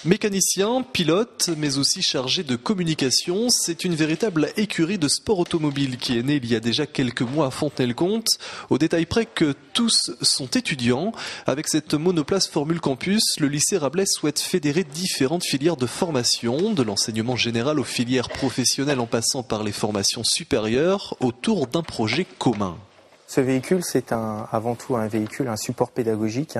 Mécanicien, pilote, mais aussi chargé de communication, c'est une véritable écurie de sport automobile qui est née il y a déjà quelques mois à Fontenay-le-Comte, au détail près que tous sont étudiants. Avec cette monoplace Formule Campus, le lycée Rabelais souhaite fédérer différentes filières de formation, de l'enseignement général aux filières professionnelles en passant par les formations supérieures, autour d'un projet commun. Ce véhicule, c'est avant tout un véhicule, un support pédagogique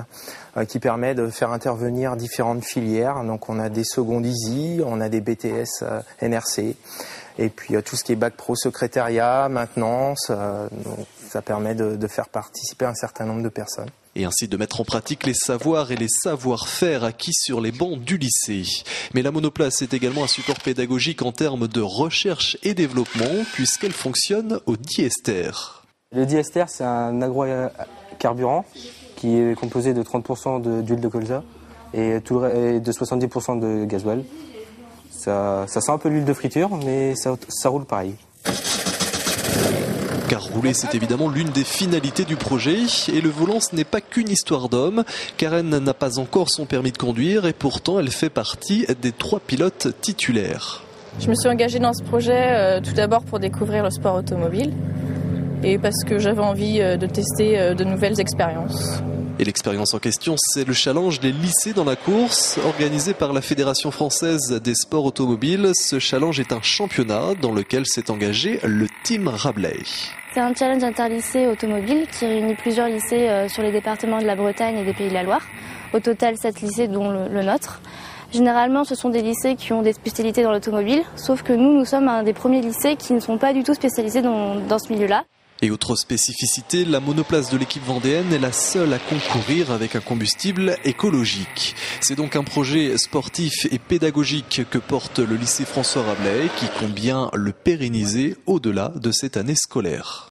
qui permet de faire intervenir différentes filières. Donc on a des secondes EASY, on a des BTS NRC, et puis tout ce qui est bac pro secrétariat, maintenance, donc ça permet de faire participer un certain nombre de personnes. Et ainsi de mettre en pratique les savoirs et les savoir-faire acquis sur les bancs du lycée. Mais la monoplace est également un support pédagogique en termes de recherche et développement, puisqu'elle fonctionne au diester. Le diester, c'est un agrocarburant qui est composé de 30% d'huile de colza et de 70% de gasoil. Ça sent un peu l'huile de friture, mais ça roule pareil. Car rouler, c'est évidemment l'une des finalités du projet. Et le volant, ce n'est pas qu'une histoire d'homme. Karen n'a pas encore son permis de conduire et pourtant elle fait partie des 3 pilotes titulaires. Je me suis engagée dans ce projet tout d'abord pour découvrir le sport automobile et parce que j'avais envie de tester de nouvelles expériences. Et l'expérience en question, c'est le challenge des lycées dans la course, organisé par la Fédération française des sports automobiles. Ce challenge est un championnat dans lequel s'est engagé le Team Rabelais. C'est un challenge interlycée automobile qui réunit plusieurs lycées sur les départements de la Bretagne et des Pays de la Loire. Au total, 7 lycées, dont le nôtre. Généralement, ce sont des lycées qui ont des spécialités dans l'automobile, sauf que nous sommes un des premiers lycées qui ne sont pas du tout spécialisés dans ce milieu-là. Et autre spécificité, la monoplace de l'équipe vendéenne est la seule à concourir avec un combustible écologique. C'est donc un projet sportif et pédagogique que porte le lycée François Rabelais qui compte bien le pérenniser au-delà de cette année scolaire.